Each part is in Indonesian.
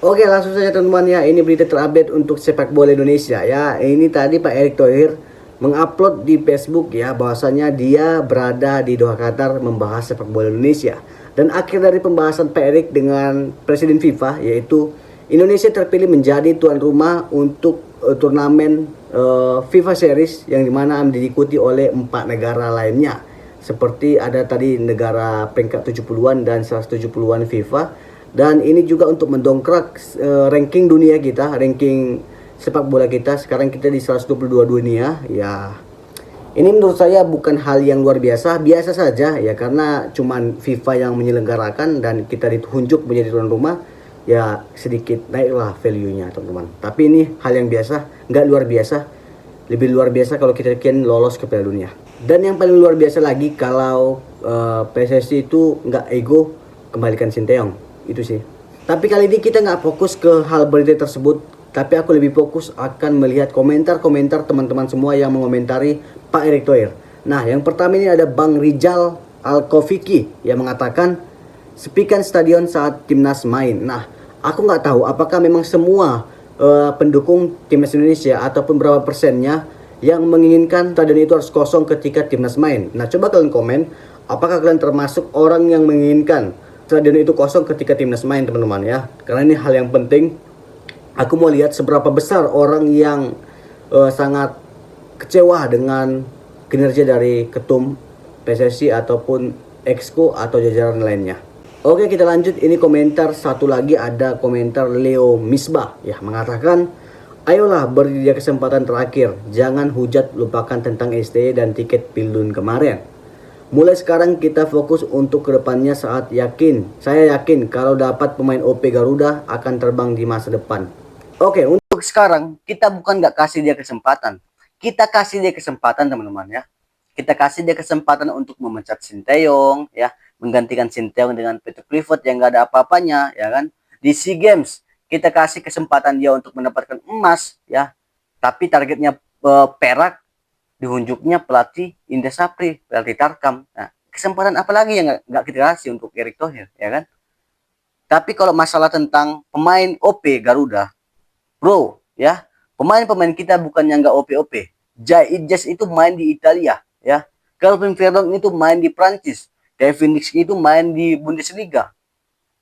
Oke, langsung saja teman-teman ya. Ini berita terupdate untuk sepak bola Indonesia ya. Ini tadi Pak Erick Thohir mengupload di Facebook ya bahwasanya dia berada di Doha Qatar membahas sepak bola Indonesia. Dan akhir dari pembahasan Pak Erick dengan Presiden FIFA yaitu Indonesia terpilih menjadi tuan rumah untuk turnamen FIFA Series yang dimana diikuti oleh 4 negara lainnya. Seperti ada tadi negara peringkat 70-an dan 170-an FIFA. Dan ini juga untuk mendongkrak ranking dunia kita, ranking sepak bola kita. Sekarang kita di 122 dunia ya. Ini menurut saya bukan hal yang luar biasa, biasa saja ya, karena cuman FIFA yang menyelenggarakan dan kita ditunjuk menjadi tuan rumah. Ya sedikit naiklah value-nya teman-teman. Tapi ini hal yang biasa, nggak luar biasa. Lebih luar biasa kalau kita ingin lolos ke Piala Dunia. Dan yang paling luar biasa lagi kalau PSSI itu nggak ego kembalikan Sinteyong. Itu sih. Tapi kali ini kita nggak fokus ke hal berita tersebut, tapi aku lebih fokus akan melihat komentar-komentar teman-teman semua yang mengomentari Pak Erick Thohir. Nah, yang pertama ini ada Bang Rizal Alkofiki yang mengatakan sepikan stadion saat timnas main. Nah, aku nggak tahu apakah memang semua pendukung timnas Indonesia ataupun berapa persennya yang menginginkan stadion itu harus kosong ketika timnas main. Nah, coba kalian komen, apakah kalian termasuk orang yang menginginkan stadion itu kosong ketika timnas main, teman-teman ya? Karena ini hal yang penting. Aku mau lihat seberapa besar orang yang sangat kecewa dengan kinerja dari ketum PSSI ataupun Exco atau jajaran lainnya. Oke, kita lanjut. Ini komentar satu lagi, ada komentar Leo Misbah ya, mengatakan ayolah beri dia kesempatan terakhir, jangan hujat lupakan tentang STY dan tiket Pildun kemarin. Mulai sekarang kita fokus untuk kedepannya saya yakin kalau dapat pemain OP Garuda akan terbang di masa depan. Oke, untuk sekarang kita bukan nggak kasih dia kesempatan. Kita kasih dia kesempatan teman-teman ya. Kita kasih dia kesempatan untuk memecat Sinteyong ya, menggantikan Sinteyong dengan Peter Clifford yang nggak ada apa-apanya ya kan. Di SEA Games kita kasih kesempatan dia untuk mendapatkan emas ya. Tapi targetnya perak, dihunjuknya pelatih Indra Sapri, pelatih Tarkam. Nah, kesempatan apa lagi yang nggak kita kasih untuk Erick Thohir, ya kan? Tapi kalau masalah tentang pemain OP Garuda, bro, ya, pemain-pemain kita bukan yang nggak OP-OP. Jai Idjas itu main di Italia, ya. Calvin Verdong itu main di Prancis. Kevin Dix itu main di Bundesliga.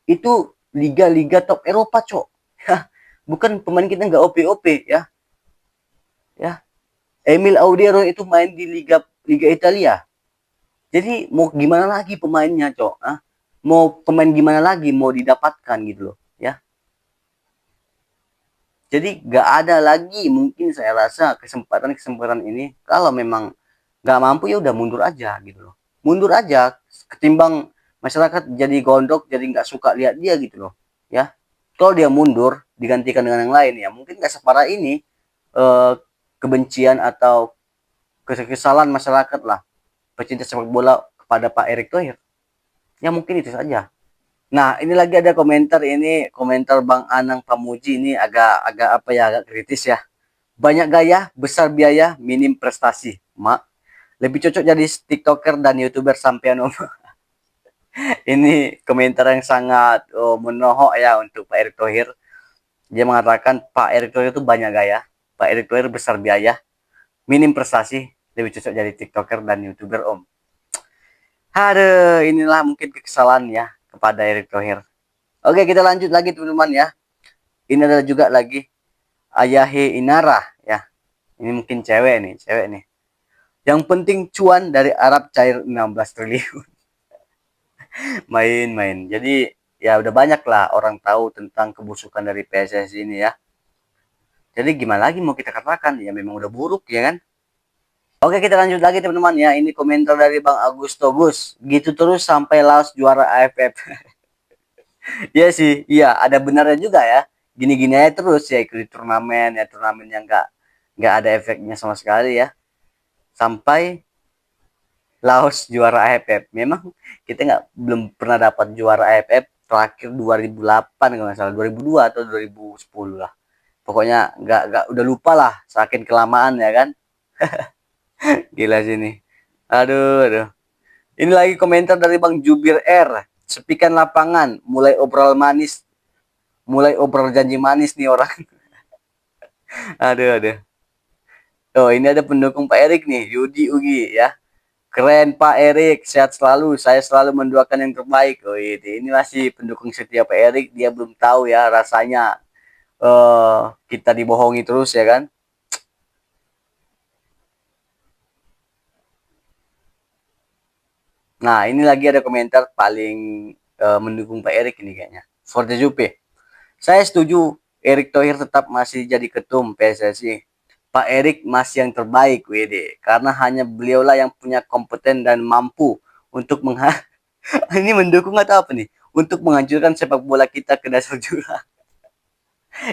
Itu liga-liga top Eropa, cok. Ya, bukan pemain kita nggak OP-OP, ya. Ya, Emil Audiero itu main di Liga Italia. Jadi mau gimana lagi pemainnya, cok? Mau pemain gimana lagi mau didapatkan gitu loh, ya. Jadi nggak ada lagi mungkin saya rasa kesempatan ini. Kalau memang nggak mampu ya udah mundur aja gitu loh. Mundur aja ketimbang masyarakat jadi gondok, jadi nggak suka lihat dia gitu loh, ya. Kalau dia mundur digantikan dengan yang lain ya mungkin nggak separah ini kebencian atau kekesalan masyarakat lah pecinta sepak bola kepada Pak Erick Thohir. Ya mungkin itu saja. Nah, ini lagi ada komentar, ini komentar Bang Anang Pamuji, ini agak apa ya, agak kritis ya. Banyak gaya, besar biaya, minim prestasi. Mak, lebih cocok jadi TikToker dan YouTuber sampean om. Ini komentar yang sangat menohok ya untuk Pak Erick Thohir. Dia mengatakan Pak Erick Thohir itu banyak gaya, Pak Erick Thohir besar biaya, minim prestasi, lebih cocok jadi TikToker dan YouTuber om. Aduh, inilah mungkin kesalahan ya kepada Erick Thohir. Oke, kita lanjut lagi teman-teman ya. Ini ada juga lagi Ayahe Inara ya. Ini mungkin cewek nih. Yang penting cuan dari Arab cair 16 triliun. Main-main. Jadi ya udah banyak lah orang tahu tentang kebusukan dari PSSI ini ya. Jadi gimana lagi mau kita katakan, ya memang udah buruk ya kan. Oke, kita lanjut lagi teman-teman ya. Ini komentar dari Bang Augusto Gus. Gitu terus sampai Laos juara AFF. Iya sih, iya ada benarnya juga ya. Gini-gini aja terus ya ikut turnamen ya, turnamen yang nggak ada efeknya sama sekali ya. Sampai Laos juara AFF. Memang kita belum pernah dapat juara AFF terakhir 2008 kalau nggak salah, 2002 atau 2010 lah. Pokoknya nggak udah lupa lah, saking kelamaan ya kan. Gila sini. Aduh. Ini lagi komentar dari Bang Jubir R. Sepikan lapangan, mulai obrolan manis mulai obrol janji manis nih orang. Aduh, aduh. Oh, ini ada pendukung Pak Erik nih, Yudi Ugi ya. Keren Pak Erik, sehat selalu. Saya selalu mendoakan yang terbaik. Oh, ini masih pendukung setia Pak Erik. Dia belum tahu ya rasanya kita dibohongi terus ya kan. Nah, ini lagi ada komentar paling mendukung Pak Erik ini kayaknya. For the Jupe. Saya setuju Erick Thohir tetap masih jadi ketum PSSI. Pak Erik masih yang terbaik, WD. Karena hanya beliaulah yang punya kompeten dan mampu untuk ini mendukung atau apa nih? Untuk menghancurkan sepak bola kita ke dasar jurang.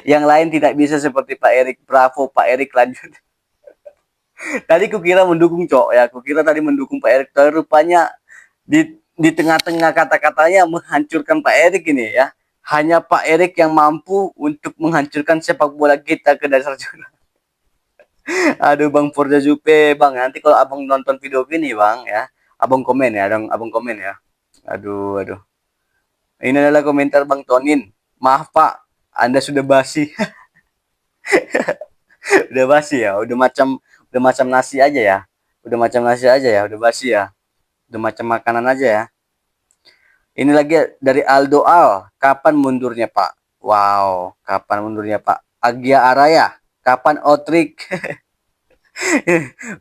Yang lain tidak bisa seperti Pak Erik. Bravo Pak Erik, lanjut. Tadi kukira mendukung Cok ya. Kukira tadi mendukung Pak Erik. Tapi rupanya di tengah-tengah kata-katanya menghancurkan Pak Erik ini ya. Hanya Pak Erik yang mampu untuk menghancurkan sepak bola kita ke dasar jurang. Aduh Bang Forza Jupe, Bang. Nanti kalau Abang nonton video ini Bang ya, Abang komen ya, Abang komen ya. Aduh, aduh. Ini adalah komentar Bang Tonin. Maaf Pak, Anda sudah basi. Udah basi ya, udah macam nasi aja ya. Udah macam nasi aja ya, udah basi ya. Udah macam makanan aja ya. Ini lagi dari Aldo Al. Kapan mundurnya Pak? Wow, kapan mundurnya Pak? Agia Araya. Kapan Outrik?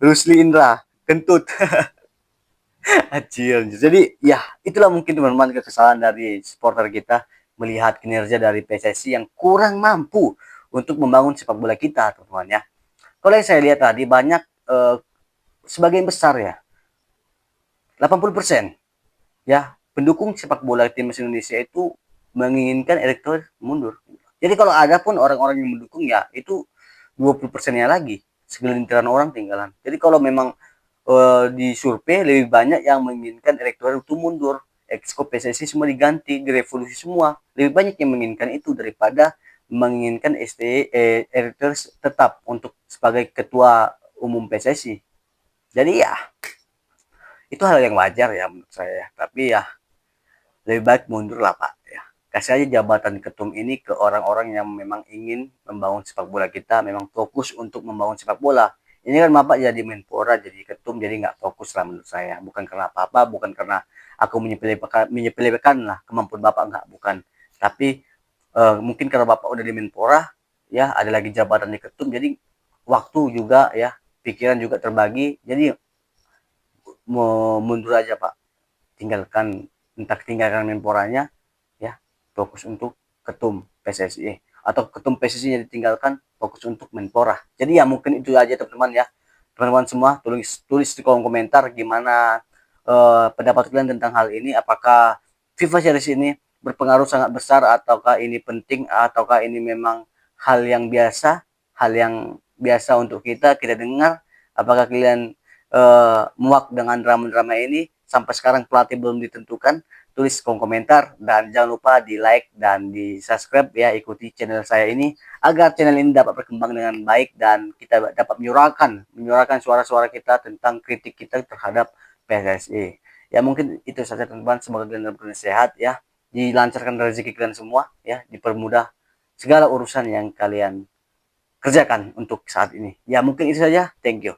Rusli Indra. Kentut. Acil. Jadi ya itulah mungkin teman-teman kesalahan dari supporter kita melihat kinerja dari PSSI yang kurang mampu untuk membangun sepak bola kita teman-teman ya. Kalau yang saya lihat tadi banyak sebagian besar ya 80% ya pendukung sepak bola timnas Indonesia itu menginginkan Erick Thohir mundur. Jadi kalau ada pun orang-orang yang mendukung ya itu 20%-nya lagi segelintiran orang tinggalan. Jadi kalau memang di survei lebih banyak yang menginginkan Erick Thohir itu mundur, exco PSSI semua diganti, direvolusi semua. Lebih banyak yang menginginkan itu daripada menginginkan Erick Thohir tetap untuk sebagai ketua umum PSSI. Jadi ya itu hal yang wajar ya menurut saya. Tapi ya lebih baik mundur lah Pak ya. Kasih aja jabatan ketum ini ke orang-orang yang memang ingin membangun sepak bola kita, memang fokus untuk membangun sepak bola. Ini kan Bapak jadi Menpora, jadi ketum, jadi nggak fokus lah menurut saya. Bukan karena apa-apa, bukan karena aku menyepelekan lah kemampuan Bapak, nggak, bukan. Tapi mungkin karena Bapak udah di Menpora, ya ada lagi jabatan di ketum, jadi waktu juga ya, pikiran juga terbagi, jadi mau mundur aja Pak. Tinggalkan Menporanya ya, fokus untuk ketum PSSI atau ketum PSSI-nya ditinggalkan, fokus untuk Menpora. Jadi ya mungkin itu aja teman-teman ya. Teman-teman semua tulis di kolom komentar gimana pendapat kalian tentang hal ini. Apakah FIFA Series ini berpengaruh sangat besar ataukah ini penting ataukah ini memang hal yang biasa untuk kita dengar. Apakah kalian muak dengan drama-drama ini? Sampai sekarang pelatih belum ditentukan. Tulis kolom komentar dan jangan lupa di like dan di subscribe ya, ikuti channel saya ini agar channel ini dapat berkembang dengan baik dan kita dapat menyuarakan suara-suara kita tentang kritik kita terhadap PSSI. Ya mungkin itu saja teman-teman, semoga kalian dapat sehat ya, dilancarkan rezeki kalian semua ya, dipermudah segala urusan yang kalian kerjakan untuk saat ini. Ya mungkin itu saja, thank you.